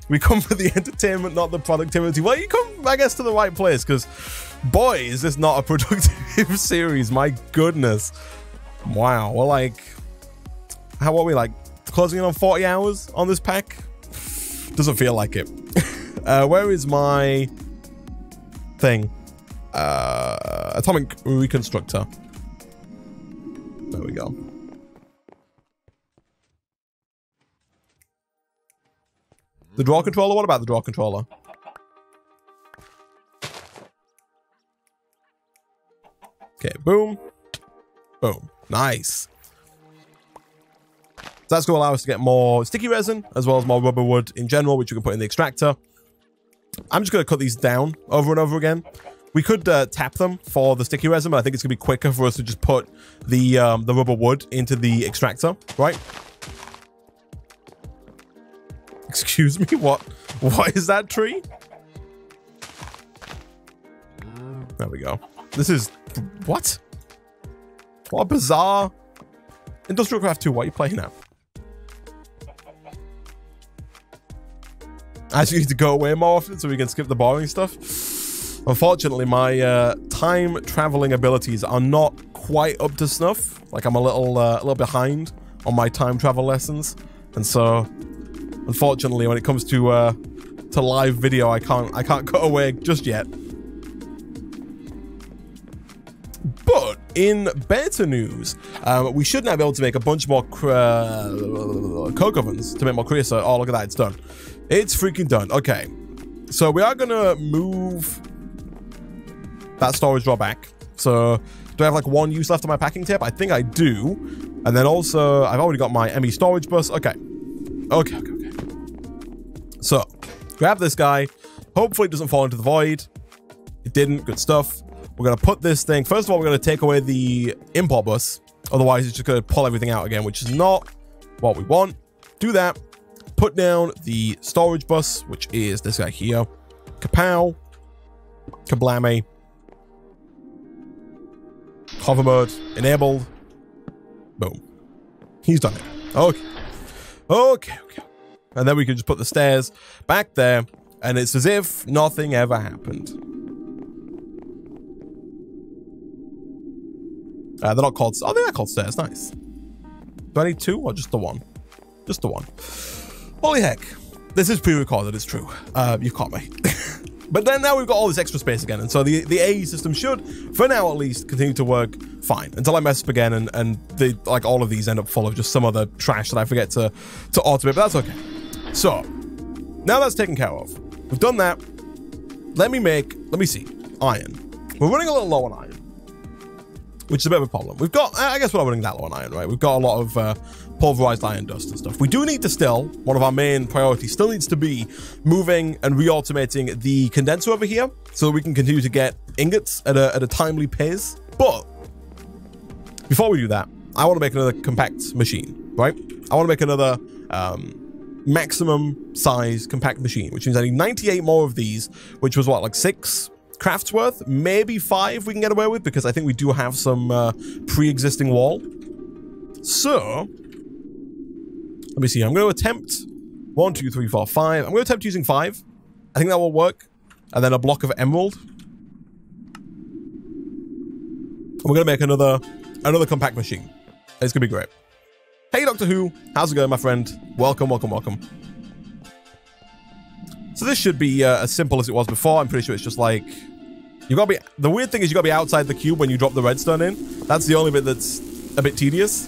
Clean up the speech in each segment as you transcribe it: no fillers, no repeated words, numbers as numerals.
We come for the entertainment, not the productivity. Well, you come, I guess, to the right place, because boy, is this not a productive series. My goodness. Wow. We're like, how are we, like, closing in on 40 hours on this pack? Doesn't feel like it. Where is my thing? Atomic Reconstructor. There we go. The draw controller? What about the draw controller? Okay, boom. Boom. Nice. So that's going to allow us to get more sticky resin, as well as more rubber wood in general, which you can put in the extractor. I'm just going to cut these down over and over again. We could tap them for the sticky resin, but I think it's going to be quicker for us to just put the rubber wood into the extractor, right? Excuse me, what is that tree? There we go. This is, what a bizarre. Industrial Craft 2, what are you playing at? I just need to go away more often so we can skip the boring stuff. Unfortunately, my time traveling abilities are not quite up to snuff. Like, I'm a little behind on my time travel lessons, and so unfortunately, when it comes to live video, I can't cut away just yet. But in better news, we should now be able to make a bunch more coke ovens to make more creosote. Oh, look at that, it's done. It's freaking done. Okay, so we are gonna move that storage drawer back. So do I have like one use left on my packing tape? I think I do. And then also, I've already got my ME storage bus. Okay. Okay. So, grab this guy. Hopefully it doesn't fall into the void. It didn't. Good stuff. We're going to put this thing. First of all, we're going to take away the import bus. Otherwise, it's just going to pull everything out again, which is not what we want. Do that. Put down the storage bus, which is this guy here. Kapow. Kablammy. Hover mode. Enabled. Boom. He's done it. Okay. Okay. And then we can just put the stairs back there, and it's as if nothing ever happened. They're not called... Oh, they're called stairs. Nice. Do I need two or just the one? Just the one. Holy heck. This is pre-recorded, it's true. You caught me. But then now we've got all this extra space again, and so the AE system should, for now at least, continue to work fine until I mess up again, and like all of these end up full of just some other trash that I forget to automate, but that's okay. So now that's taken care of. We've done that. Let me see. Iron. We're running a little low on iron, which is a bit of a problem. We've got, I guess we're not running that low on iron, right? We've got a lot of pulverized iron dust and stuff. We do need to still, one of our main priorities still needs to be moving and re-automating the condenser over here so that we can continue to get ingots at a timely pace. But before we do that, I want to make another compact machine, right? I want to make another maximum size compact machine, which means I need 98 more of these, which was what, like 6 crafts worth? Maybe 5 we can get away with, because I think we do have some pre-existing wall. So let me see. I'm going to attempt 1, 2, 3, 4, 5. I'm going to attempt using 5. I think that will work. And then a block of emerald. And we're going to make another compact machine. It's going to be great. Hey, Doctor Who. How's it going, my friend? Welcome. So this should be as simple as it was before. I'm pretty sure it's just like... You got to be... The weird thing is you got to be outside the cube when you drop the redstone in. That's the only bit that's a bit tedious.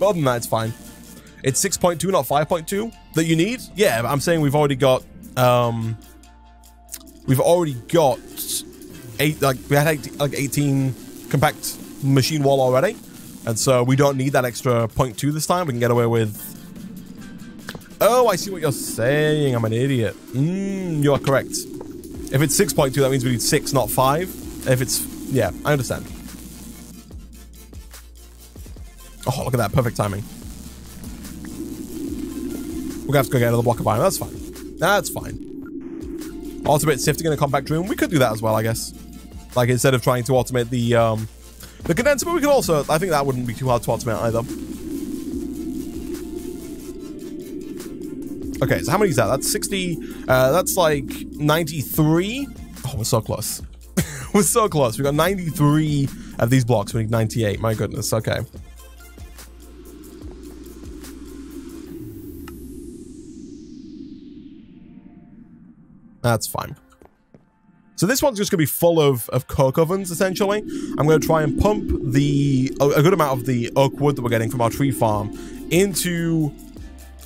But other than that, it's fine. It's 6.2, not 5.2 that you need. Yeah, I'm saying we've already got 18 compact machine wall already, and so we don't need that extra 0.2 this time. We can get away with... Oh, I see what you're saying. I'm an idiot. You are correct. If it's 6.2, that means we need 6, not 5. If it's... Yeah, I understand. Oh, look at that. Perfect timing. We're going to have to go get another block of iron. That's fine. That's fine. Automate sifting in a compact room. We could do that as well, I guess. Like, instead of trying to automate the condenser, but we could also... I think that wouldn't be too hard to automate either. Okay, so how many is that? That's 60. That's like 93. Oh, we're so close. We're so close. We got 93 of these blocks. We need 98. My goodness. Okay. That's fine. So this one's just going to be full of coke ovens, essentially. I'm going to try and pump a good amount of the oak wood that we're getting from our tree farm into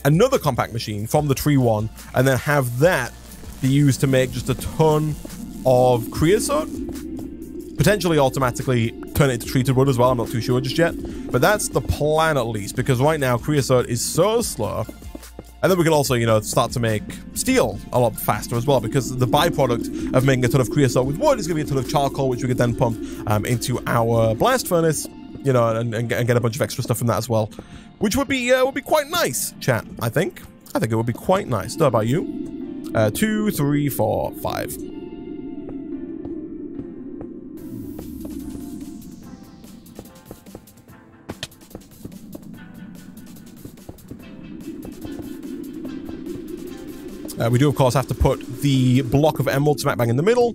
another compact machine from the tree one, and then have that be used to make just a ton of creosote. Potentially automatically turn it into treated wood as well. I'm not too sure just yet. But that's the plan at least, because right now creosote is so slow. And then we can also, you know, start to make steel a lot faster as well, because the byproduct of making a ton of creosote with wood is going to be a ton of charcoal, which we could then pump into our blast furnace, you know, and get a bunch of extra stuff from that as well, which would be quite nice, chat. I think it would be quite nice. How about you? 2, 3, 4, 5. We do, of course, have to put the block of emerald smack bang in the middle.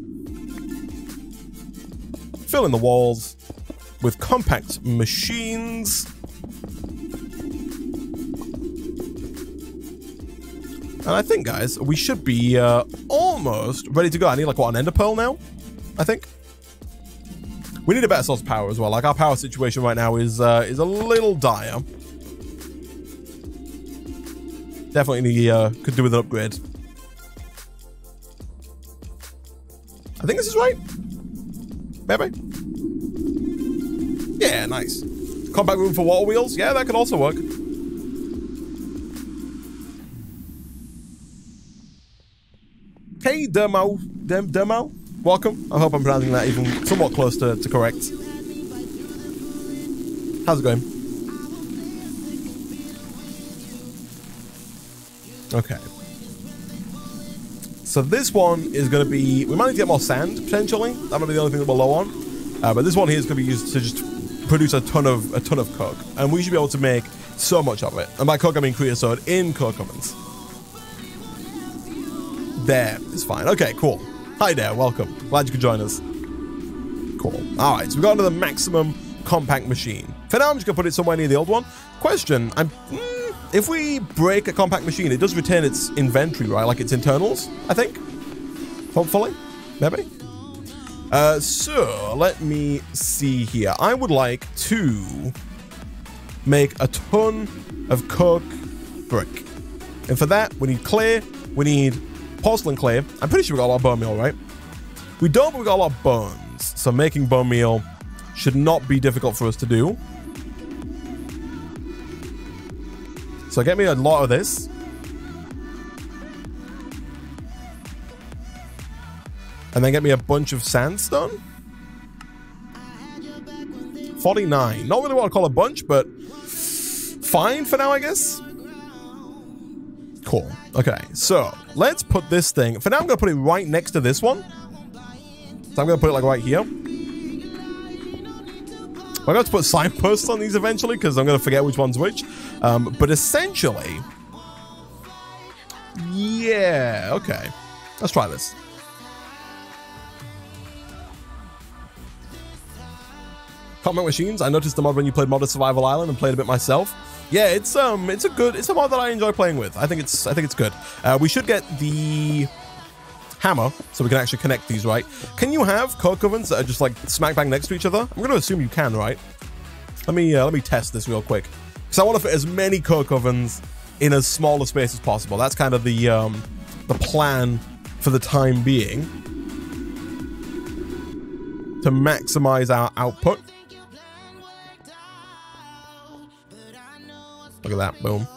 Fill in the walls with compact machines. And I think, guys, we should be almost ready to go. I need, like, what, an ender pearl now? I think. We need a better source of power as well. Like, our power situation right now is a little dire. Definitely could do with an upgrade. I think this is right. Maybe. Yeah, nice. Compact room for water wheels. Yeah, that could also work. Hey, Demo. Demo. Welcome. I hope I'm pronouncing that even somewhat close to correct. How's it going? Okay. So this one is going to be... We might need to get more sand, potentially. That might be the only thing that we're low on. But this one here is going to be used to just produce a ton of coke. And we should be able to make so much of it. And by coke, I mean creosote in coke ovens. There is fine. Okay, cool. Hi there. Welcome. Glad you could join us. Cool. All right. So we've got to the maximum compact machine. For now, I'm just going to put it somewhere near the old one. Question. If we break a compact machine, it does retain its inventory, right? Like its internals, I think. Hopefully. Maybe. So, let me see here. I would like to make a ton of coke brick. And for that, we need clay. We need porcelain clay. I'm pretty sure we got a lot of bone meal, right? We don't, but we got a lot of bones. So making bone meal should not be difficult for us to do. So get me a lot of this. And then get me a bunch of sandstone. 49. Not really what I'd call a bunch, but fine for now, I guess. Cool. Okay, so let's put this thing... For now, I'm going to put it right next to this one. So I'm going to put it like right here. I'm going to have to put signposts on these eventually because I'm going to forget which one's which. But essentially... Yeah, okay. Let's try this. Compact machines. I noticed the mod when you played Mod of Survival Island and played a bit myself. Yeah, it's a mod that I enjoy playing with. I think it's good. We should get the hammer so we can actually connect these, right? Can you have coke ovens that are just like smack bang next to each other? I'm going to assume you can, right? Let me test this real quick because I want to fit as many coke ovens in as small a space as possible. That's kind of the plan for the time being to maximize our output. Look at that, boom.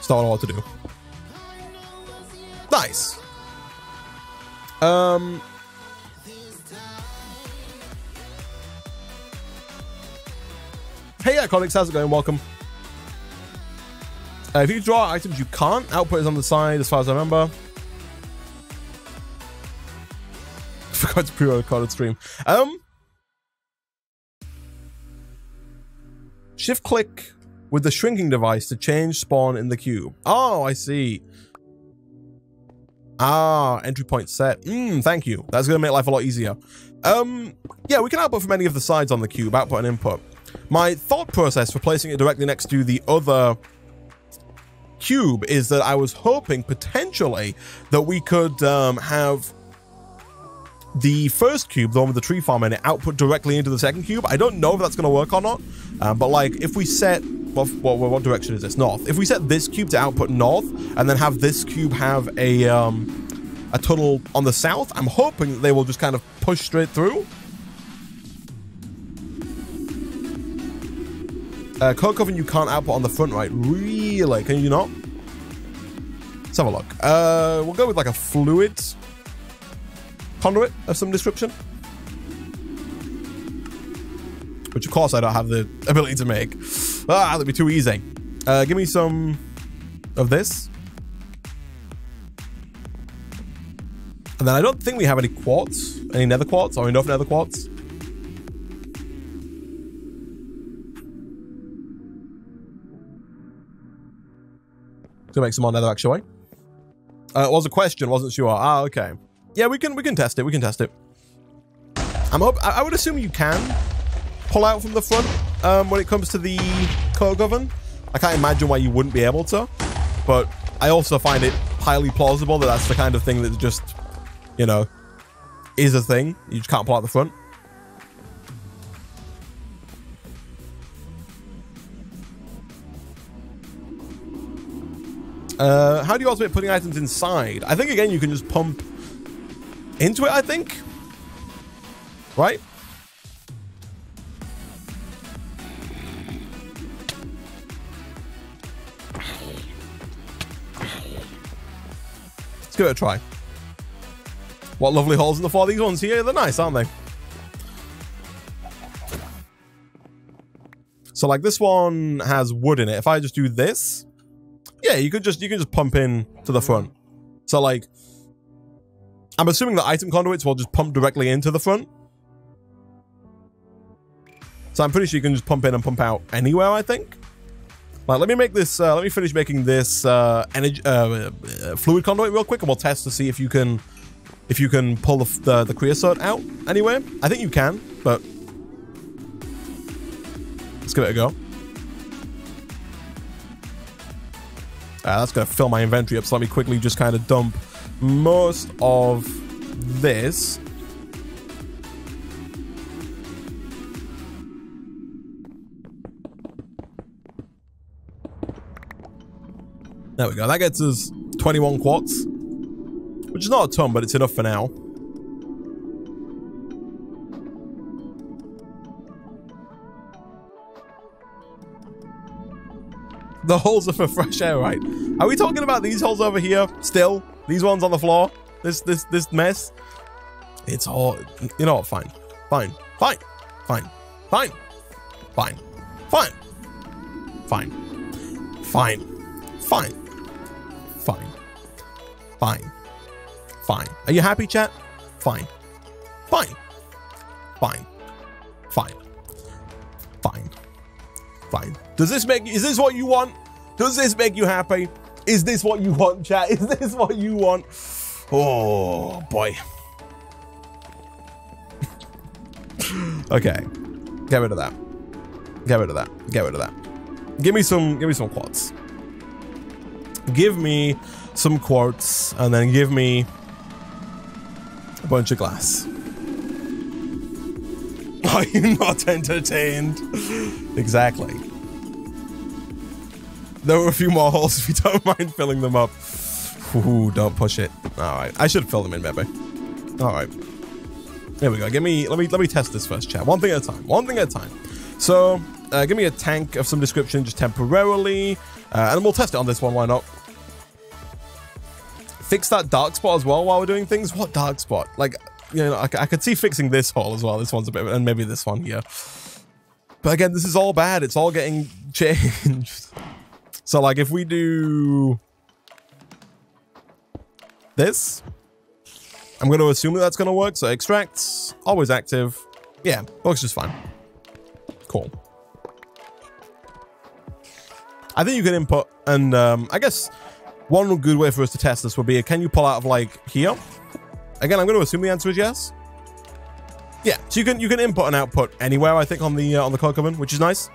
Still don't know what to do. Nice. Hey, Iconics, how's it going? Welcome. If you draw items you can't, output is on the side as far as I remember. Forgot to pre-recorded stream. Shift click with the shrinking device to change spawn in the cube. Oh, I see. Ah, entry point set. Thank you. That's going to make life a lot easier. Yeah, we can output from any of the sides on the cube, output and input. My thought process for placing it directly next to the other cube is that I was hoping potentially that we could have the first cube, the one with the tree farm in it, output directly into the second cube. I don't know if that's going to work or not, but like if we set, what direction is this? North. If we set this cube to output north and then have this cube have a tunnel on the south, I'm hoping that they will just kind of push straight through. Code coven you can't output on the front right. Really? Can you not? Let's have a look. We'll go with like a fluid conduit of some description. Which of course I don't have the ability to make. That'd be too easy. Give me some of this. And then I don't think we have any quartz. Any nether quartz or enough nether quartz. To make some more nether actually. It was a question, wasn't sure. Ah, okay. Yeah, we can test it. We can test it. I would assume you can pull out from the front when it comes to the code oven. I can't imagine why you wouldn't be able to, but I also find it highly plausible that that's the kind of thing that just, you know, is a thing. You just can't pull out the front. How do you automate putting items inside? I think again you can just pump into it, I think. Right? Let's give it a try. What lovely holes in the floor. These ones here, they're nice, aren't they? So like this one has wood in it. If I just do this, yeah, you can just pump in to the front. So like, I'm assuming the item conduits will just pump directly into the front. So I'm pretty sure you can just pump in and pump out anywhere, I think. Like, let me make this, let me finish making this energy, fluid conduit real quick, and we'll test to see if you can pull the creosote out anywhere. I think you can, but let's give it a go. That's going to fill my inventory up, so let me quickly just kind of dump most of this. There we go. That gets us 21 quartz, which is not a ton, but it's enough for now. The holes are for fresh air, right? Are we talking about these holes over here still? These ones on the floor? This mess? It's all, you know what? Fine. Fine. Fine. Fine. Fine. Fine. Fine. Fine. Fine. Fine. Fine. Fine. Fine. Are you happy, chat? Fine. Fine. Fine. Fine. Fine. Fine. Does this make, is this what you want? Does this make you happy? Is this what you want, chat? Is this what you want? Oh boy. Okay. Get rid of that. Get rid of that. Get rid of that. Give me some quartz. Give me some quartz and then give me a bunch of glass. Are you not entertained? Exactly. There were a few more holes if you don't mind filling them up. Ooh, don't push it. All right, I should fill them in, maybe. All right, here we go. Let me test this first, chat. One thing at a time. One thing at a time. So, give me a tank of some description, just temporarily, and we'll test it on this one. Why not? Fix that dark spot as well while we're doing things. What dark spot? Like, you know, I could see fixing this hole as well. This one's a bit, and maybe this one here. But again, this is all bad. It's all getting changed. So like if we do this, I'm going to assume that that's going to work. So extracts, always active. Yeah, works just fine. Cool. I think you can input, and I guess one good way for us to test this would be, can you pull out of like here? Again, I'm going to assume the answer is yes. Yeah, so you can input and output anywhere, I think, on the code oven, which is nice.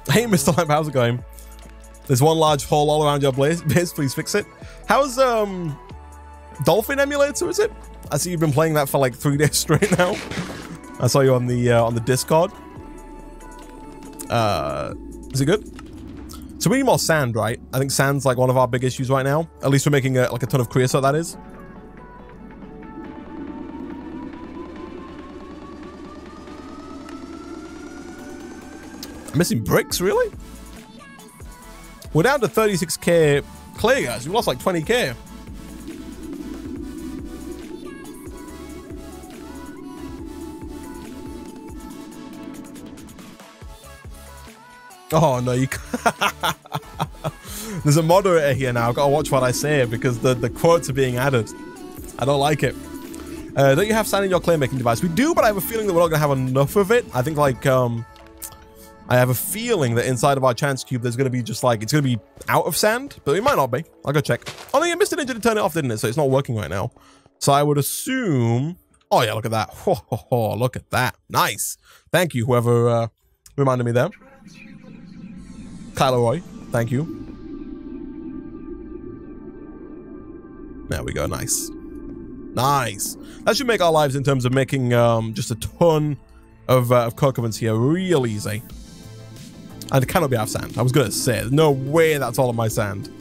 Hey, Mr. Lamp, how's it going? There's one large hole all around your base. Please fix it. How's Dolphin Emulator? Is it? I see you've been playing that for like 3 days straight now. I saw you on the Discord. Is it good? So we need more sand, right? I think sand's like one of our big issues right now. At least we're making like a ton of creosote, that is. I'm missing bricks, really? We're down to 36k clay, guys. We lost like 20k. Oh no, you can't. There's a moderator here now. I've got to watch what I say because the quotes are being added. I don't like it. Don't you have sand in your clay making device? We do, but I have a feeling that we're not going to have enough of it. I think like I have a feeling that inside of our chance cube there's going to be just like, it's going to be out of sand, but it might not be. I'll go check. Oh no, you missed an engine to turn it off, didn't it? So it's not working right now. So I would assume, oh yeah, look at that. Oh, look at that. Nice. Thank you, whoever reminded me there. Kylo Roy, thank you. There we go, nice. Nice. That should make our lives in terms of making just a ton of coke ovens here real easy. And it cannot be out of sand. I was going to say, there's no way that's all of my sand.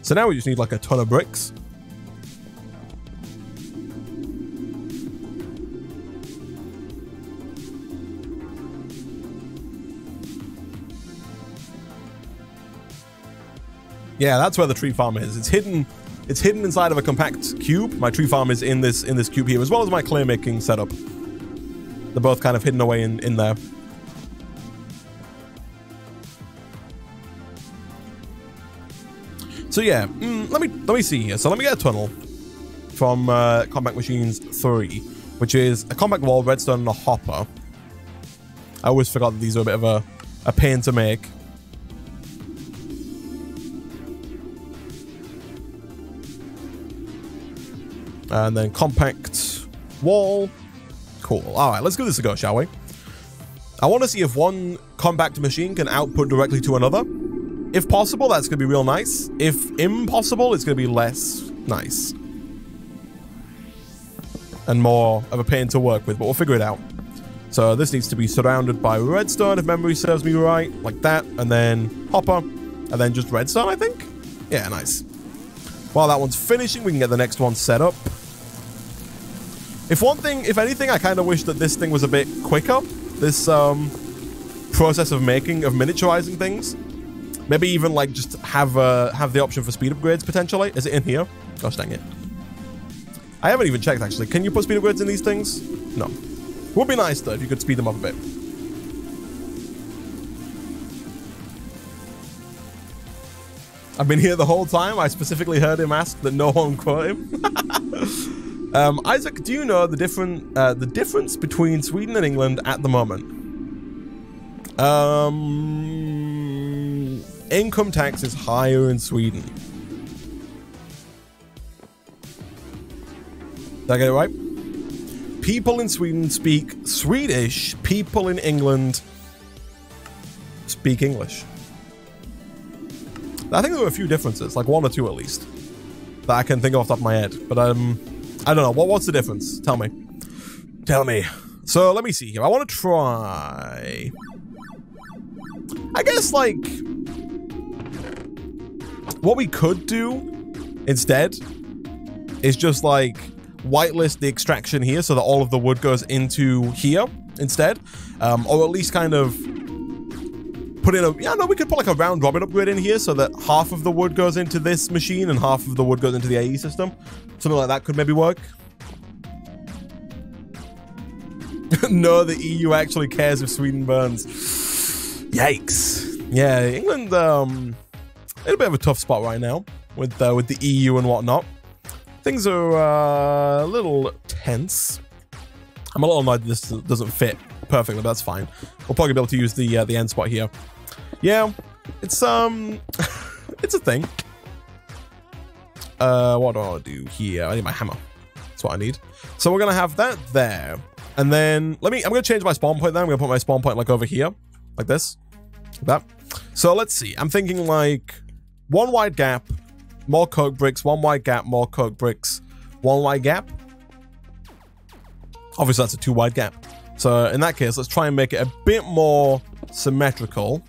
So now we just need like a ton of bricks. Yeah, that's where the tree farm is. It's hidden inside of a compact cube. My tree farm is in this cube here, as well as my clay making setup. They're both kind of hidden away in there. So yeah, let me see here. So let me get a tunnel from Compact Machines 3, which is a compact wall, redstone, and a hopper. I always forgot that these are a bit of a pain to make. And then compact wall. Cool. All right, let's give this a go, shall we? I want to see if one compact machine can output directly to another. If possible, that's going to be real nice. If impossible, it's going to be less nice. And more of a pain to work with, but we'll figure it out. So this needs to be surrounded by redstone, if memory serves me right, like that. And then hopper, and then just redstone, I think? Yeah, nice. While that one's finishing, we can get the next one set up. If anything, I kind of wish that this thing was a bit quicker. This process of miniaturizing things. Maybe even like just have the option for speed upgrades potentially. Is it in here? Gosh dang it. I haven't even checked actually. Can you put speed upgrades in these things? No. Would be nice though if you could speed them up a bit. I've been here the whole time. I specifically heard him ask that no one quote him. Isaac, do you know the difference between Sweden and England at the moment? Income tax is higher in Sweden. Did I get it right? People in Sweden speak Swedish. People in England speak English. I think there were a few differences, like one or two at least, that I can think of off the top of my head. But I don't know. What's the difference? Tell me. Tell me. So let me see here. I want to try, I guess, like, what we could do instead is just like whitelist the extraction here so that all of the wood goes into here instead, or at least kind of put in we could put like a round robin upgrade in here so that half of the wood goes into this machine and half of the wood goes into the AE system. Something like that could maybe work. No, the EU actually cares if Sweden burns. Yikes. Yeah, England, in a bit of a tough spot right now with the EU and whatnot. Things are a little tense. I'm a little annoyed this doesn't fit perfectly, but that's fine. We'll probably be able to use the end spot here. Yeah, it's it's a thing. What do I do here? I need my hammer. That's what I need. So we're gonna have that there, and then I'm gonna change my spawn point. Then I'm gonna put my spawn point like over here, like this, like that. So let's see. I'm thinking like one wide gap, more coke bricks, one wide gap, more coke bricks, one wide gap. Obviously, that's a 2 wide gap. So in that case, let's try and make it a bit more symmetrical.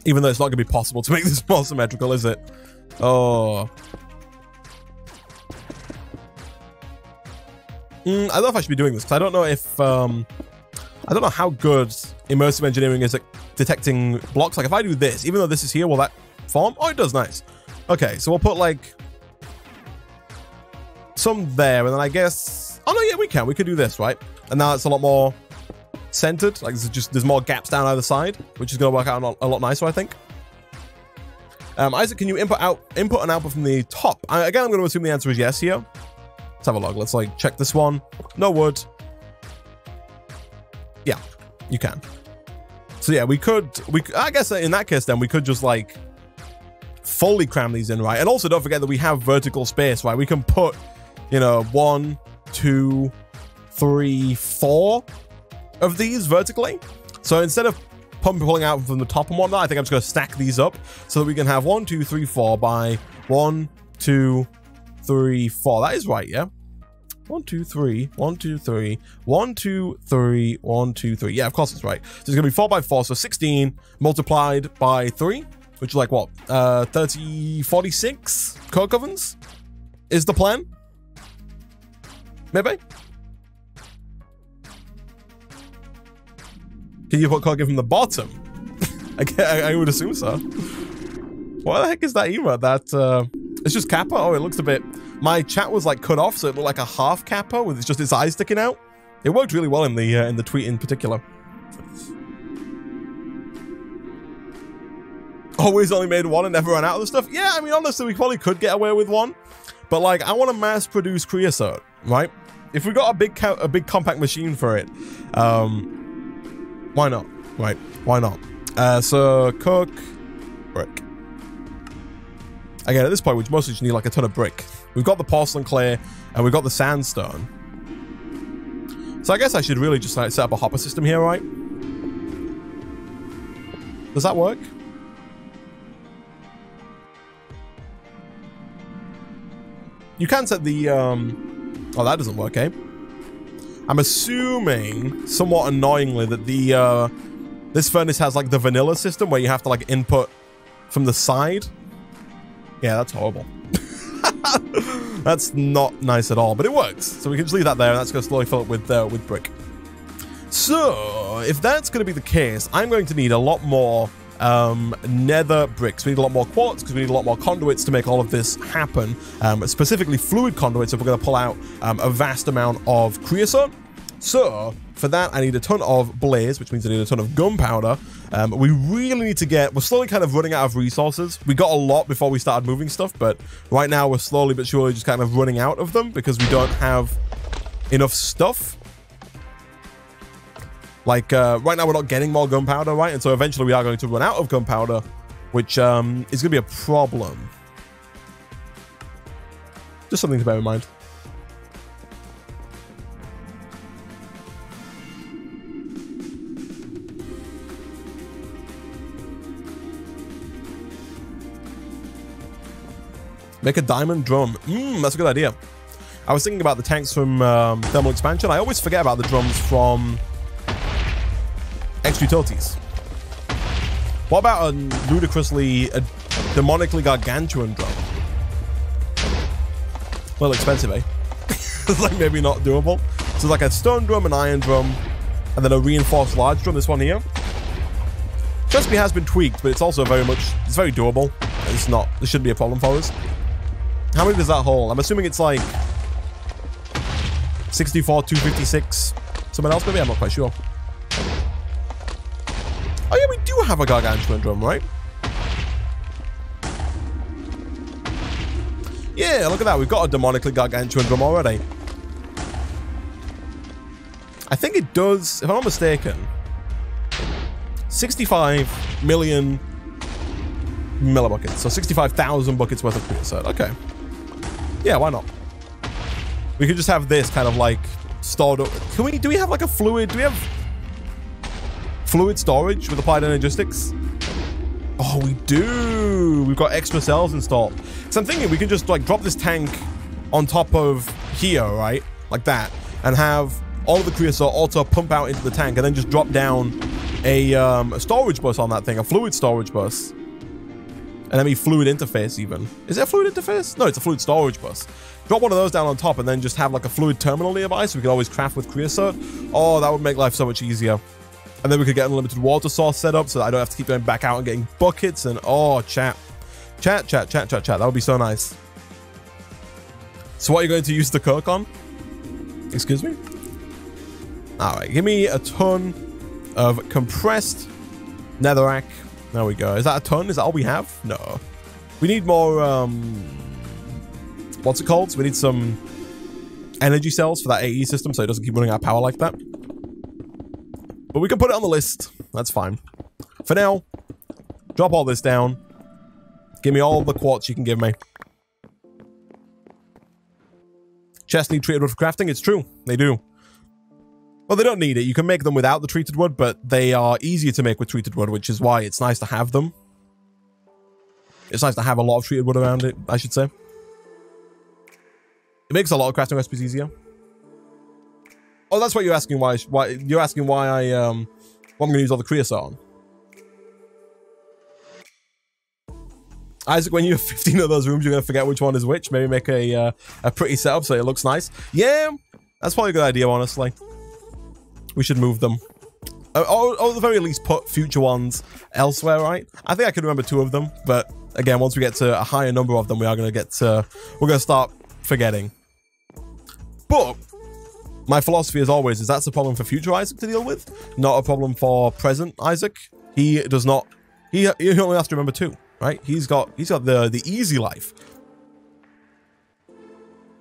Even though it's not going to be possible to make this more symmetrical, is it? Oh. I don't know if I should be doing this, because I don't know if... I don't know how good immersive engineering is at detecting blocks. Like, if I do this, even though this is here, will that form? Oh, it does. Nice. Okay, so we'll put, like... some there, and then I guess... Oh, no, yeah, we can. We could do this, right? And now it's a lot more centered. Like, there's more gaps down either side, which is going to work out a lot nicer, I think. Isaac, can you input and output from the top? Again, I'm going to assume the answer is yes here. Let's have a look. Let's, like, check this one. No wood. Yeah, you can. So, yeah, we could... I guess in that case, then, we could just, like, fully cram these in, right? And also, don't forget that we have vertical space, right? We can put, you know, 1, 2, 3, 4 of these vertically. So instead of pulling out from the top and whatnot, I think I'm just going to stack these up so that we can have 1, 2, 3, 4 by 1, 2, 3, 4. That is right, yeah? 1, 2, 3, 1, 2, 3, 1, 2, 3, 1, 2, 3. Yeah, of course it's right. So it's going to be 4 by 4, so 16 multiplied by 3, which is like what? 46 coke ovens is the plan? Maybe? Can you put coke in from the bottom? I would assume so. What the heck is that emote? That, it's just Kappa? Oh, it looks a bit... My chat was like cut off, so it looked like a half Kappa with just its eyes sticking out. It worked really well in the tweet in particular. Always only made 1 and never ran out of the stuff. Yeah, I mean, honestly, we probably could get away with 1. But, like, I want to mass produce creosote, right? If we got a big compact machine for it, why not? Right? Why not? So cook brick. Again, at this point, we mostly just need like a ton of brick. We've got the porcelain clay and we've got the sandstone. So I guess I should really just like set up a hopper system here, right? Does that work? You can set the oh, that doesn't work, eh? I'm assuming, somewhat annoyingly, that the this furnace has like the vanilla system where you have to like input from the side. Yeah, that's horrible. That's not nice at all, but it works. So we can just leave that there, and that's going to slowly fill it with brick. So if that's going to be the case, I'm going to need a lot more nether bricks. We need a lot more quartz because we need a lot more conduits to make all of this happen. Specifically fluid conduits if we're going to pull out a vast amount of creosote. So for that, I need a ton of blaze, which means I need a ton of gunpowder. We really need to get... We're slowly kind of running out of resources. We got a lot before we started moving stuff, but right now we're slowly but surely just kind of running out of them because we don't have enough stuff. Like, right now we're not getting more gunpowder, right? And so eventually we are going to run out of gunpowder, which is going to be a problem. Just something to bear in mind. Make a diamond drum. That's a good idea. I was thinking about the tanks from Thermal Expansion. I always forget about the drums from Extra Utilities. What about a demonically gargantuan drum? A little expensive, eh? It's like maybe not doable. So like a stone drum, an iron drum, and then a reinforced large drum, this one here. Recipe has been tweaked, but it's also it's very doable. This shouldn't be a problem for us. How many does that hold? I'm assuming it's like 64, 256. Someone else maybe? I'm not quite sure. Oh yeah, we do have a gargantuan drum, right? Yeah, look at that. We've got a demonically gargantuan drum already. I think it does, if I'm not mistaken, 65 million millibuckets. So 65,000 buckets worth of creosote. Okay. Yeah, why not? We could just have this kind of like stored up. Do we have like a fluid? Do we have fluid storage with applied energistics? Oh, we do. We've got extra cells installed. So I'm thinking we can just like drop this tank on top of here, right? Like that. And have all of the creosote auto pump out into the tank and then just drop down a storage bus on that thing, a fluid storage bus. And then a fluid interface even. Is it a fluid interface? No, it's a fluid storage bus. Drop one of those down on top and then just have like a fluid terminal nearby so we could always craft with creosote. Oh, that would make life so much easier. And then we could get an unlimited water source set up so that I don't have to keep going back out and getting buckets and oh, chat. Chat. That would be so nice. So what are you going to use the coke on? Excuse me? All right, give me a ton of compressed netherrack. There we go. Is that a ton? Is that all we have? No. We need more, what's it called? So we need some energy cells for that AE system so it doesn't keep running out of power like that. But we can put it on the list. That's fine. For now, drop all this down. Give me all the quartz you can give me. Chests need treated wood for crafting. It's true. They do. Well, they don't need it. You can make them without the treated wood, but they are easier to make with treated wood, which is why it's nice to have them. It's nice to have a lot of treated wood around it, I should say. It makes a lot of crafting recipes easier. Oh, that's what you're asking. Why you're asking why I'm going to use all the creosote on. Isaac, when you have 15 of those rooms, you're going to forget which one is which. Maybe make a pretty setup so it looks nice. Yeah, that's probably a good idea, honestly. We should move them. Or at the very least, put future ones elsewhere, right? I think I can remember 2 of them, but again, once we get to a higher number of them, we are going to get to... We're going to start forgetting. But my philosophy, as always, is that's a problem for future Isaac to deal with, not a problem for present Isaac. He does not... He only has to remember 2, right? He's got the easy life.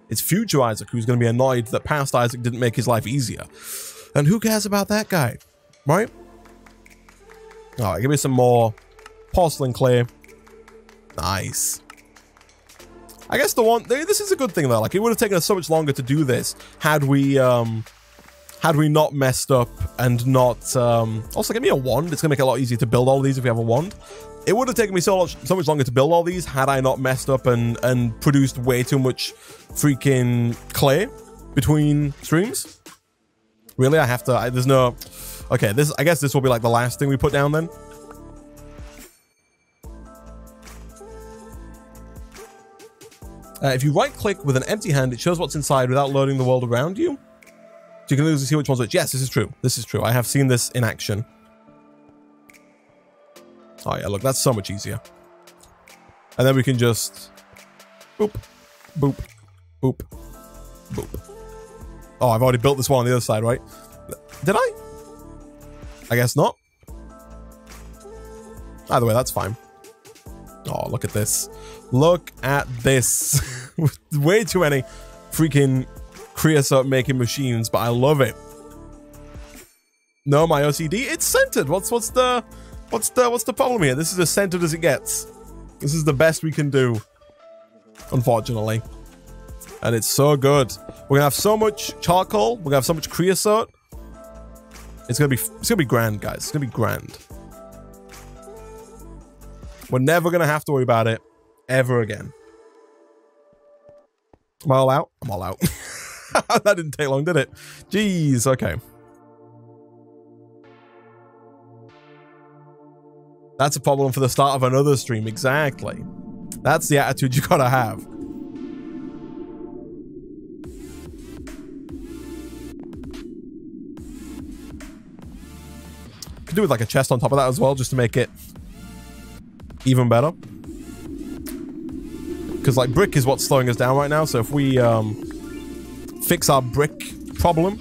It's future Isaac who's going to be annoyed that past Isaac didn't make his life easier. And who cares about that guy, right? All right, give me some more porcelain clay. Nice. I guess the one, this is a good thing though. Like it would have taken us so much longer to do this had we not messed up and not, also give me a wand. It's gonna make it a lot easier to build all these if we have a wand. It would have taken me so much longer to build all these had I not messed up and produced way too much freaking clay between streams. Really, I have to, there's no, okay, I guess this will be like the last thing we put down then. If you right click with an empty hand, it shows what's inside without loading the world around you. So you can lose to see which one's which. Yes, this is true. This is true. I have seen this in action. Oh yeah, look, that's so much easier. And then we can just boop, boop, boop, boop. Oh, I've already built this one on the other side, right? Did I? I guess not. Either way, that's fine. Oh, look at this. Look at this. Way too many freaking creosote making machines, but I love it. No, my OCD, it's centered. What's the problem here? This is as centered as it gets. This is the best we can do, unfortunately. And it's so good. We're gonna have so much charcoal. We're gonna have so much creosote. It's gonna be grand, guys. It's gonna be grand. We're never gonna have to worry about it ever again. Am I all out? I'm all out. That didn't take long, did it? Jeez, okay. That's a problem for the start of another stream, exactly. That's the attitude you gotta have. Could do with like a chest on top of that as well, just to make it even better. Because like brick is what's slowing us down right now, so if we fix our brick problem.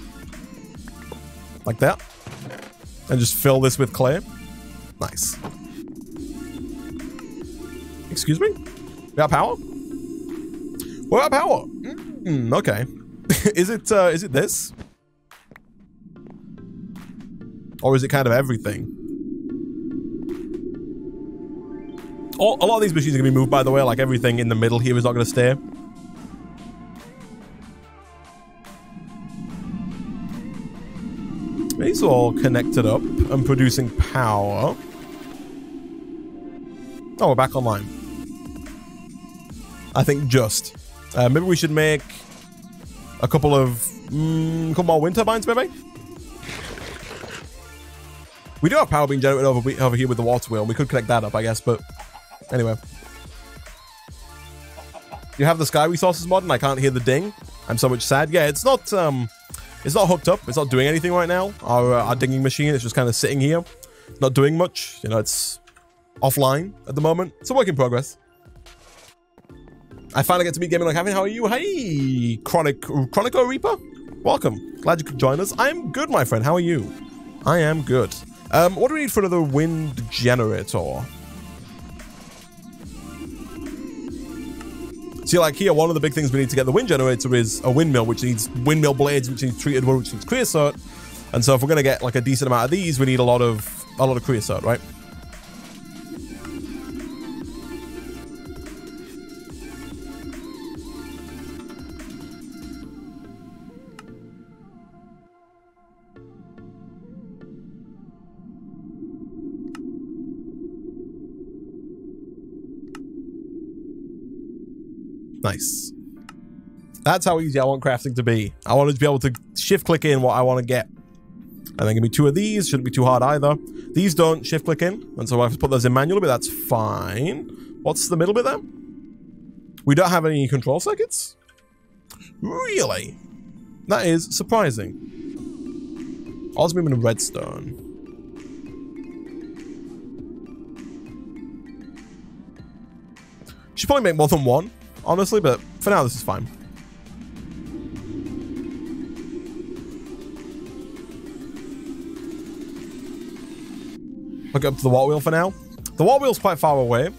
Like that. And just fill this with clay. Nice. Excuse me? We got power? We got power. Okay. Is it this? Or is it kind of everything? A lot of these machines are going to be moved, by the way. Like, everything in the middle here is not going to stay. These are all connected up and producing power. Oh, we're back online. I think just. Maybe we should make a couple more wind turbines, maybe? We do have power being generated over here with the water wheel. We could connect that up, I guess, but anyway. You have the Sky Resources mod and I can't hear the ding. I'm so much sad. Yeah, it's not hooked up. It's not doing anything right now. Our digging machine is just kind of sitting here. Not doing much. You know, it's offline at the moment. It's a work in progress. I finally get to meet GamingOnCaffeine. How are you? Hey, Chronico Reaper. Welcome. Glad you could join us. I'm good, my friend. How are you? I am good. What do we need for another wind generator? See, like here, one of the big things we need to get the wind generator is a windmill, which needs windmill blades, which needs treated wood, which needs creosote. And so if we're going to get like a decent amount of these, we need a lot of creosote, right? Nice. That's how easy I want crafting to be. I want to be able to shift click in what I want to get. And then give me 2 of these. Shouldn't be too hard either. These don't shift click in. And so I have to put those in manually, but that's fine. What's the middle bit there? We don't have any control circuits? Really? That is surprising. Osmium and redstone. Should probably make more than one, honestly, but for now, this is fine. Hook up to the water wheel for now. The water wheel's quite far away.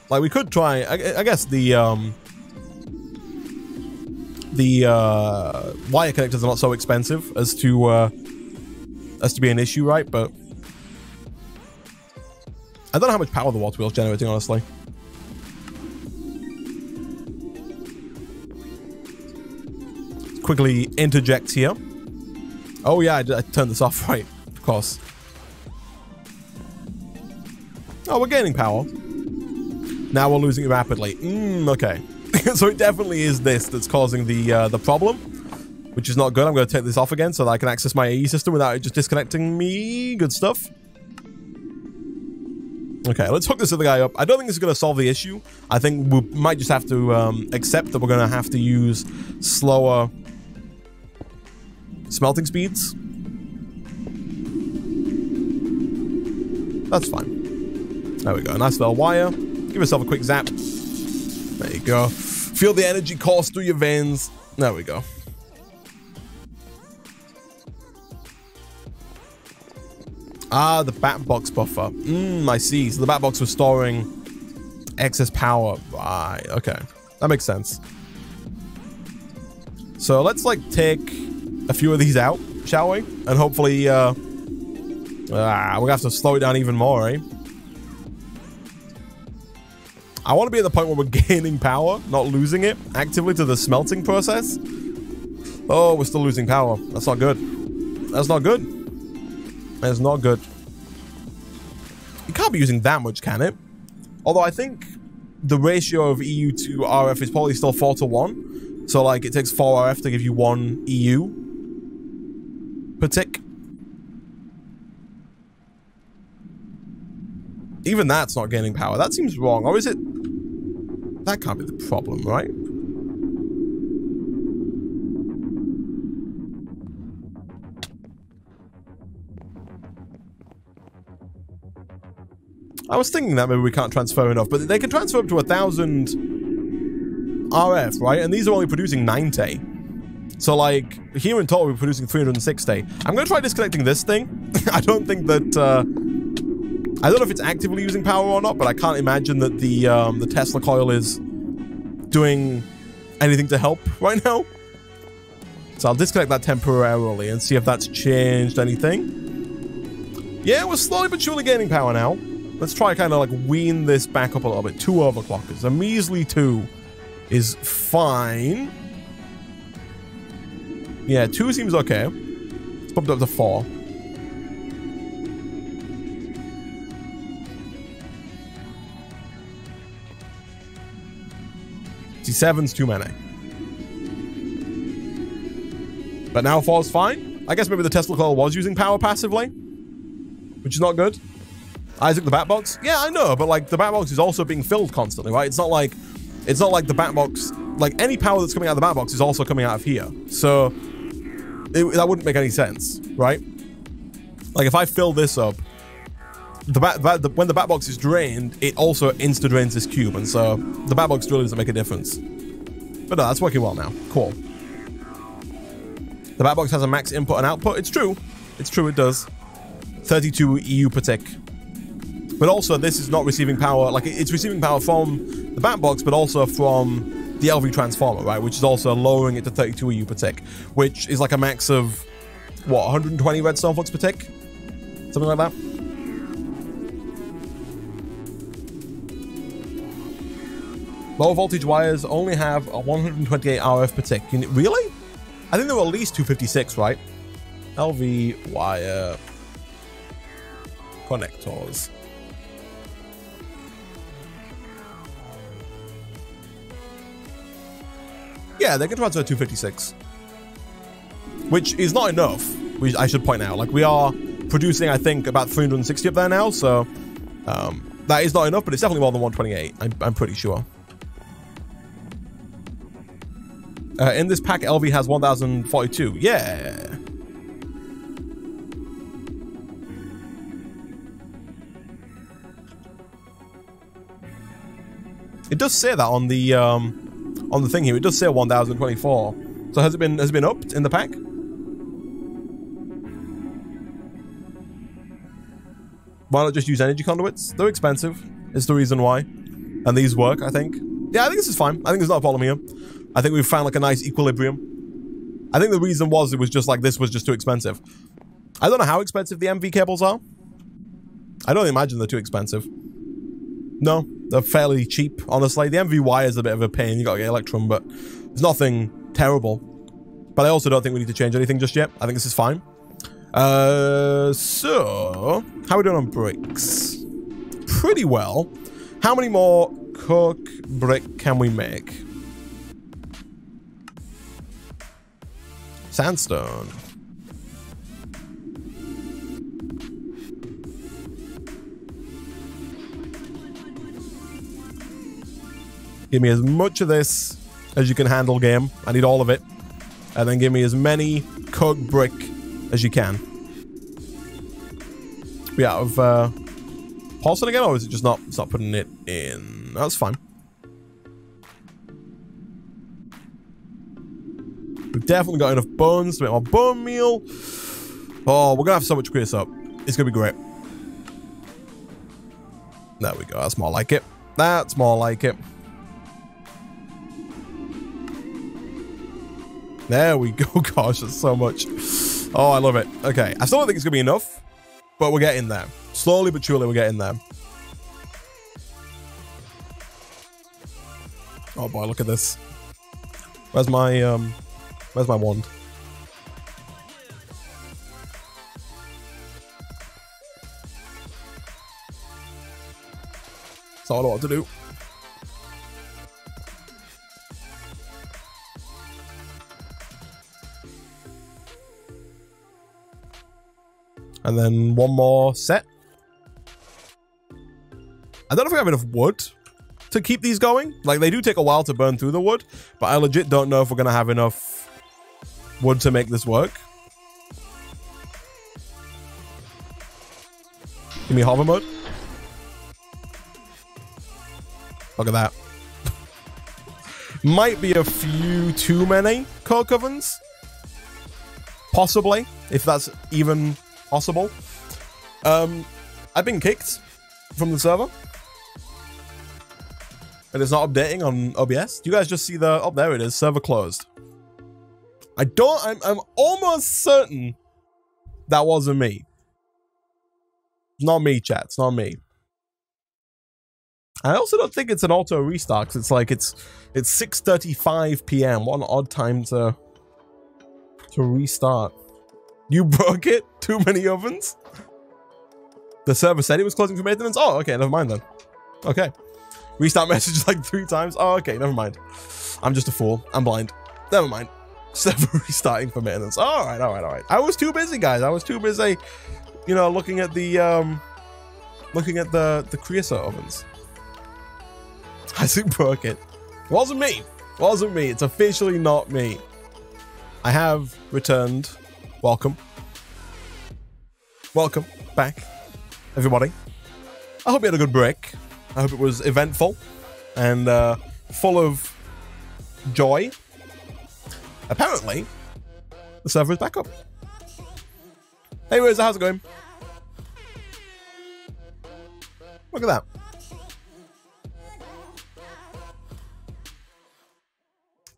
Like, we could try, I guess the wire connectors are not so expensive as to be an issue, right? But I don't know how much power the water wheel's generating, honestly. Quickly interject here. Oh yeah, I turned this off, right? Of course. Oh, we're gaining power. Now we're losing it rapidly. Okay. So it definitely is this that's causing the problem, which is not good. I'm going to take this off again so that I can access my AE system without it just disconnecting me. Good stuff. Okay, let's hook this other guy up. I don't think this is going to solve the issue. I think we might just have to accept that we're going to have to use slower smelting speeds. That's fine. There we go. Nice little wire. Give yourself a quick zap. There you go. Feel the energy course through your veins. There we go. Ah, the bat box buffer. I see. So the bat box was storing excess power. Right. Okay. That makes sense. So let's like take a few of these out, shall we? And hopefully, we're gonna have to slow it down even more, eh? I want to be at the point where we're gaining power, not losing it actively to the smelting process. Oh, we're still losing power. That's not good. That's not good. That's not good. It can't be using that much, can it? Although I think the ratio of EU to RF is probably still 4:1. So like it takes 4 RF to give you 1 EU per tick. Even that's not gaining power. That seems wrong. Or is it? That can't be the problem, right? I was thinking that maybe we can't transfer enough, but they can transfer up to 1,000 RF, right? And these are only producing 90. So like here in total, we're producing 360. I'm going to try disconnecting this thing. I don't think that, I don't know if it's actively using power or not, but I can't imagine that the Tesla coil is doing anything to help right now. So I'll disconnect that temporarily and see if that's changed anything. Yeah, we're slowly but surely gaining power now. Let's try kind of like wean this back up a little bit. 2 overclockers. A measly 2 is fine. Yeah, 2 seems okay. Let's bump it up to 4. See, 7's too many. But now 4 is fine. I guess maybe the Tesla coil was using power passively, which is not good. Isaac, the bat box. Yeah, I know, but like the bat box is also being filled constantly, right? It's not like the bat box, like any power that's coming out of the bat box is also coming out of here. So that wouldn't make any sense, right? Like if I fill this up, when the bat box is drained, it also insta drains this cube, and so the bat box really doesn't make a difference. But no, that's working well now. Cool. The bat box has a max input and output. It's true. It's true, it does. 32 EU per tick. But also, this is not receiving power. Like, it's receiving power from the bat box, but also from the LV transformer, right? Which is also lowering it to 32 EU per tick, which is like a max of, what, 120 redstone flux per tick? Something like that. Low voltage wires only have a 128 RF per tick. Really? I think there were at least 256, right? LV wire connectors. Yeah, they can transfer 256, which is not enough. I should point out, like we are producing, I think, about 360 up there now, so that is not enough, but it's definitely more than 128. I'm pretty sure. In this pack, LV has 1042. Yeah. It does say that on the thing here. It does say 1024. So has it been upped in the pack? Why not just use energy conduits? They're expensive. It's the reason why. And these work, I think. Yeah, I think this is fine. I think there's not a problem here. I think we've found like a nice equilibrium. I think the reason was it was just like this was just too expensive. I don't know how expensive the MV cables are. I don't imagine they're too expensive. No, they're fairly cheap, honestly. The MV wire is a bit of a pain. You gotta get Electrum, but it's nothing terrible. But I also don't think we need to change anything just yet. I think this is fine. So how are we doing on bricks? Pretty well. How many more coke brick can we make? Sandstone. Give me as much of this as you can handle, game. I need all of it. And then give me as many coke brick as you can. We out of porcelain again, or is it just not? It's not putting it in. That's fine. We've definitely got enough bones to make more bone meal. Oh, we're gonna have so much creosote. It's gonna be great. There we go. That's more like it. That's more like it. There we go. Gosh, that's so much. Oh, I love it. Okay, I still don't think it's gonna be enough, but we're getting there. Slowly but surely, we're getting there. Oh boy, look at this. Where's my wand? So I don't know what to do. And then one more set. I don't know if we have enough wood to keep these going. Like, they do take a while to burn through the wood, but I legit don't know if we're going to have enough wood to make this work. Give me hover mode. Look at that. Might be a few too many coke ovens. Possibly, if that's even possible. I've been kicked from the server. And it's not updating on OBS. Do you guys just see the... Oh, there it is. Server closed. I'm almost certain that wasn't me. It's not me, chat. It's not me. I also don't think it's an auto restart. It's like it's 6:35 p.m. What an odd time to restart. You broke it? Too many ovens? The server said it was closing for maintenance? Oh, okay, never mind then. Okay. Restart message like 3 times? Oh, okay, never mind. I'm just a fool. I'm blind. Never mind. Server restarting for maintenance. All right. I was too busy, guys. I was too busy, you know, looking at the creosote ovens. Isaac broke it. Wasn't me. Wasn't me. It's officially not me. I have returned. Welcome. Welcome back, everybody. I hope you had a good break. I hope it was eventful and full of joy. Apparently, the server is back up. Hey, Wiz, how's it going? Look at that.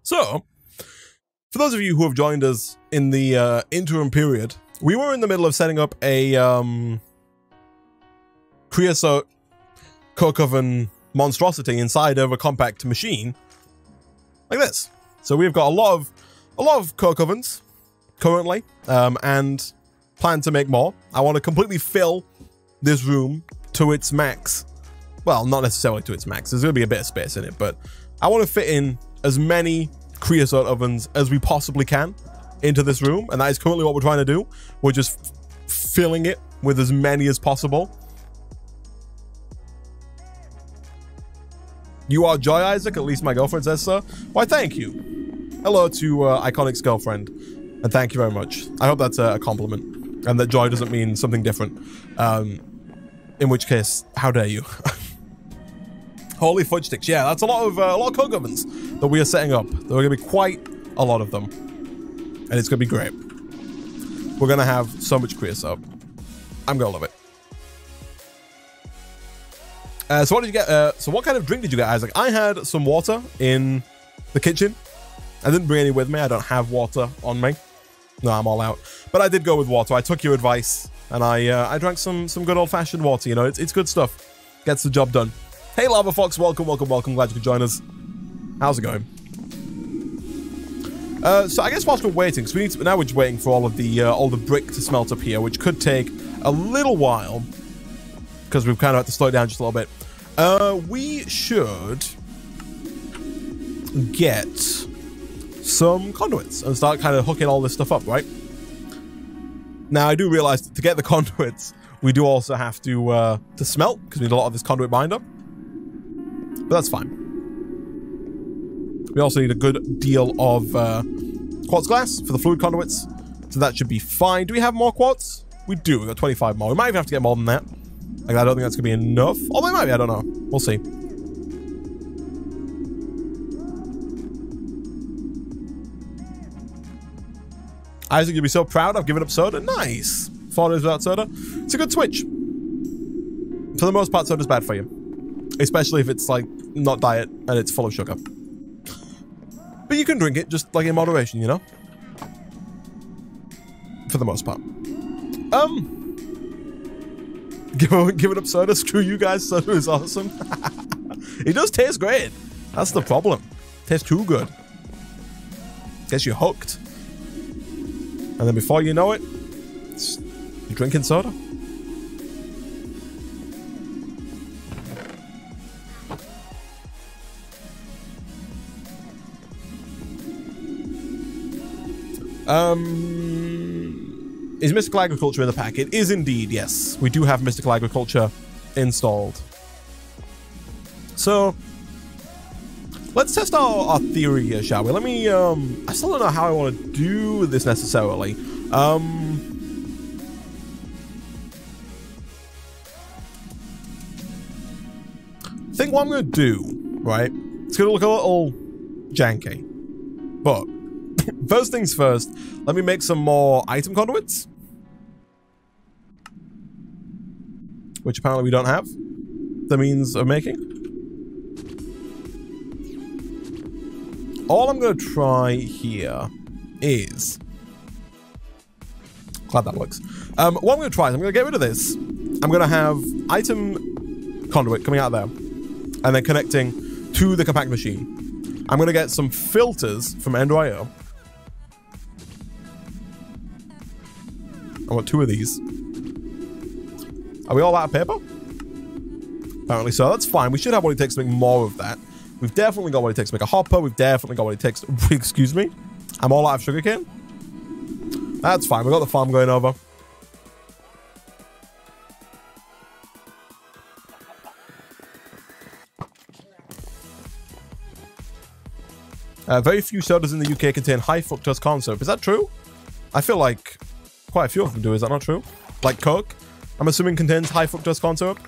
So, for those of you who have joined us in the interim period, we were in the middle of setting up a creosote coke oven monstrosity inside of a compact machine like this. So we've got a lot of coke ovens currently, and plan to make more. I want to completely fill this room to its max. Well, not necessarily to its max. There's going to be a bit of space in it, but I want to fit in as many creosote ovens as we possibly can into this room, and that is currently what we're trying to do. We're just filling it with as many as possible. You are Joy, Isaac, at least my girlfriend says so. Why, thank you. Hello to Iconic's girlfriend, and thank you very much. I hope that's a compliment, and that Joy doesn't mean something different. In which case, how dare you? Holy fudge sticks. Yeah, that's a lot of coke ovens that we are setting up. There are going to be quite a lot of them, and it's going to be great. We're going to have so much creosote. I'm going to love it. So what did you get? So what kind of drink did you get, Isaac? I had some water in the kitchen. I didn't bring any with me. I don't have water on me. No, I'm all out. But I did go with water. I took your advice, and I drank some good old-fashioned water. You know, it's good stuff. Gets the job done. Hey, Lava Fox, welcome. Glad you could join us. How's it going? So I guess whilst we're waiting, because now we're just waiting for all the brick to smelt up here, which could take a little while, because we've kind of had to slow it down just a little bit. We should get some conduits and start kind of hooking all this stuff up, right? Now, I do realize that to get the conduits, we do also have to smelt, because we need a lot of this conduit binder. But that's fine. We also need a good deal of quartz glass for the fluid conduits, so that should be fine. Do we have more quartz? We do. We've got 25 more. We might even have to get more than that. Like, I don't think that's going to be enough. Although it might be. I don't know. We'll see. Isaac, you'll be so proud. I've given up soda. Nice. 4 days without soda. It's a good switch. For the most part, soda's bad for you. Especially if it's, like, not diet and it's full of sugar. But you can drink it, just, like, in moderation, you know? For the most part. Giving up soda? Screw you guys. Soda is awesome. It does taste great. That's the problem. Tastes too good. Gets you hooked. And then before you know it, you're drinking soda. Is Mystical Agriculture in the pack? It is indeed, yes. We do have Mystical Agriculture installed. So, let's test our theory here, shall we? Let me, I still don't know how I want to do this necessarily. I think what I'm going to do, right? It's going to look a little janky. But first things first, let me make some more item conduits, which apparently we don't have the means of making. All I'm going to try here is... Glad that works. What I'm going to try is I'm going to get rid of this. I'm going to have item conduit coming out there and then connecting to the compact machine. I'm going to get some filters from Ender.io. I want 2 of these. Are we all out of paper? Apparently so. That's fine. We should have what it takes to make more of that. We've definitely got what it takes to make a hopper. We've definitely got what it takes to... Excuse me? I'm all out of sugarcane? That's fine. We've got the farm going over. Very few sodas in the UK contain high fructose corn syrup. Is that true? I feel like quite a few of them do. Is that not true? Like Coke, I'm assuming contains high fructose corn syrup.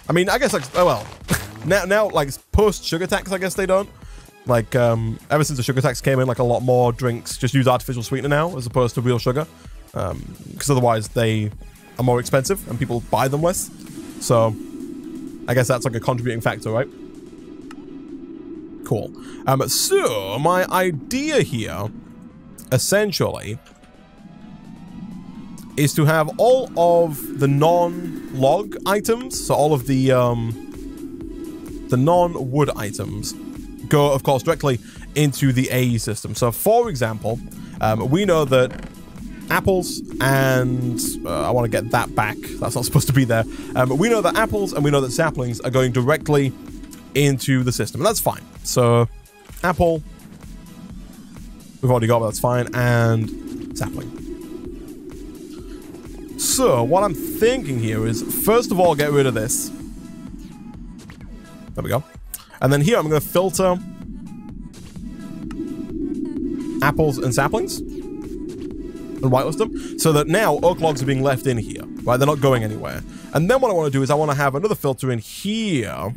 I mean, I guess like, oh well, now like post sugar tax, I guess they don't. Like ever since the sugar tax came in, like a lot more drinks just use artificial sweetener now as opposed to real sugar, because otherwise they are more expensive and people buy them less. So I guess that's like a contributing factor, right? Cool. So my idea here, essentially, is to have all of the non-log items, so all of the non-wood items, go, of course, directly into the AE system. So, for example, we know that apples and I want to get that back. That's not supposed to be there. We know that apples and we know that saplings are going directly into the system, and that's fine. So, apple, we've already got, but that's fine, and sapling. So, what I'm thinking here is, first of all, get rid of this. There we go. And then here, I'm going to filter apples and saplings and whitelist them, so that now oak logs are being left in here, right? They're not going anywhere. And then what I want to do is I want to have another filter in here.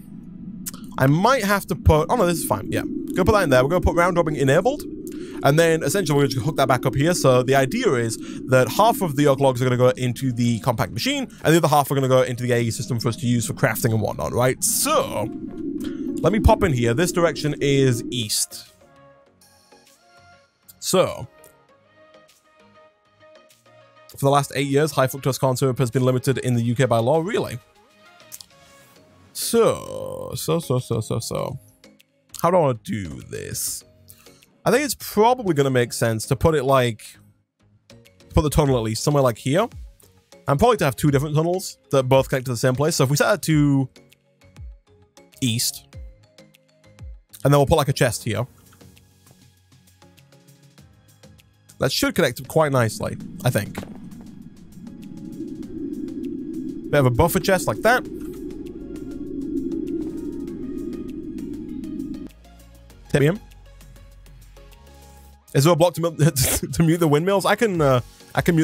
I might have to put... Oh, no, this is fine. Yeah. Gonna put that in there. We're going to put round robin enabled. And then, essentially, we're just going to hook that back up here. So the idea is that half of the oak logs are going to go into the compact machine, and the other half are going to go into the AE system for us to use for crafting and whatnot, right? So, let me pop in here. This direction is east. So, for the last 8 years, high fructose corn syrup has been limited in the UK by law. Really? So. How do I want to do this? I think it's probably going to make sense to put it like, put the tunnel at least somewhere like here. And probably to have 2 different tunnels that both connect to the same place. So if we set that to east, and then we'll put like a chest here. That should connect quite nicely, I think. We have a buffer chest like that. Hit me in. Is there a block to mute the windmills? I can mute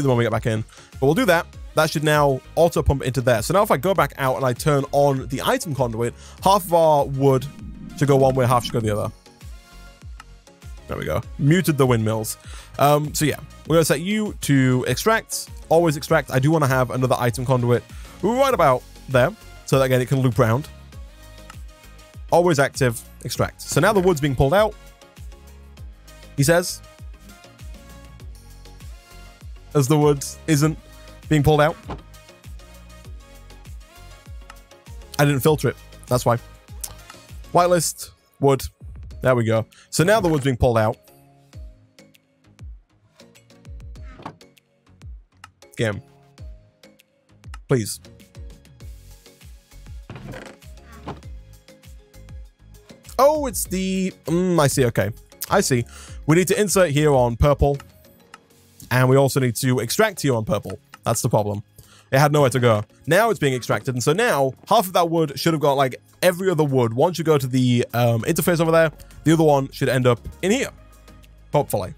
them when we get back in. But we'll do that. That should now auto pump into there. So now if I go back out and I turn on the item conduit, half of our wood should go one way, half should go the other. There we go. Muted the windmills. So yeah, we're gonna set you to extract. Always extract. I do want to have another item conduit right about there, so that again it can loop round. Always active. Extract. So now the wood's being pulled out. He says, as the wood isn't being pulled out. I didn't filter it. That's why. Whitelist, wood. There we go. So now the wood's being pulled out. Game. Please. Oh, it's the... I see. Okay. I see. We need to insert here on purple. And we also need to extract here on purple. That's the problem. It had nowhere to go. Now it's being extracted. And so now half of that wood should have got like every other wood. One should go to the interface over there. The other one should end up in here. Hopefully.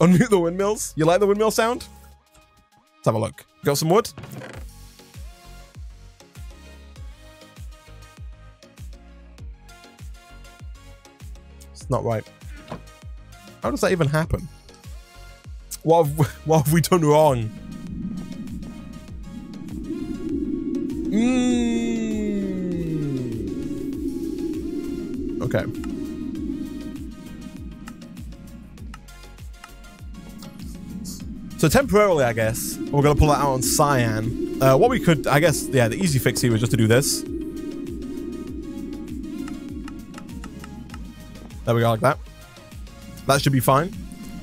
Unmute the windmills. You like the windmill sound? Let's have a look. Got some wood? not right. How does that even happen? What have we done wrong? Okay. So temporarily, I guess, we're going to pull that out on cyan. What we could, I guess, yeah, the easy fix here was just to do this. There we go, like that. That should be fine.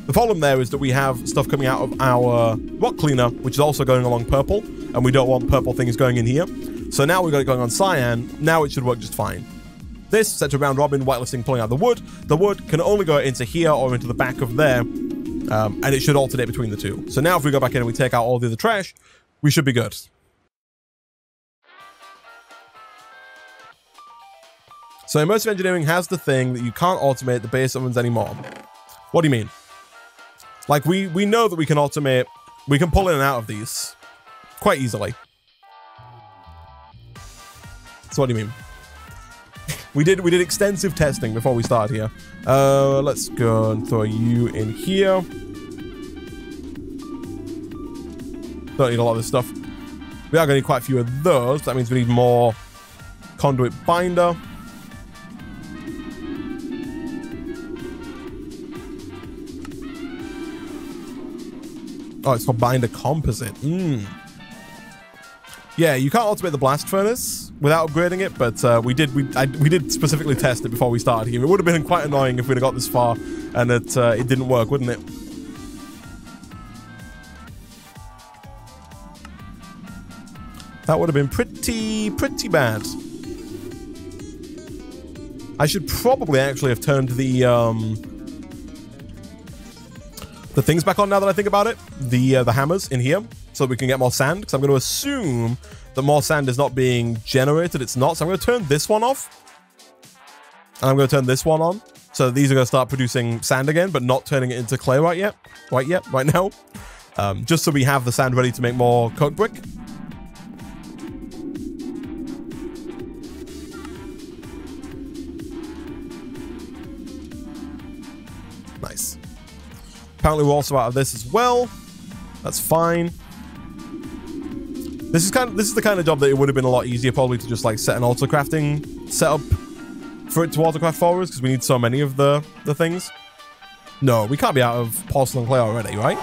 The problem there is that we have stuff coming out of our rock cleaner, which is also going along purple, and we don't want purple things going in here. So now we've got it going on cyan. Now it should work just fine. This, set to round robin, whitelisting, pulling out the wood. The wood can only go into here or into the back of there, and it should alternate between the two. So now if we go back in and we take out all the other trash, we should be good. So immersive engineering has the thing that you can't automate the base ovens anymore. What do you mean? Like, we know that we can automate, we can pull in and out of these quite easily. So what do you mean? we did extensive testing before we started here. Let's go and throw you in here. Don't need a lot of this stuff. We are going to need quite a few of those. That means we need more conduit binder. Oh, it's called binder composite. Yeah, you can't automate the blast furnace without upgrading it, but we did specifically test it before we started here. It would have been quite annoying if we'd have got this far and it didn't work, wouldn't it? That would have been pretty bad. I should probably actually have turned the things back on now that I think about it. The hammers in here, so that we can get more sand, because I'm going to assume that more sand is not being generated. It's not. So I'm going to turn this one off. And I'm going to turn this one on. So these are going to start producing sand again, but not turning it into clay right now. Just so we have the sand ready to make more coke brick. Nice. Apparently we're also out of this as well. That's fine. This is the kind of job that it would have been a lot easier probably to just like set an auto crafting setup for it to auto craft for us, because we need so many of the things. No, we can't be out of porcelain clay already, right?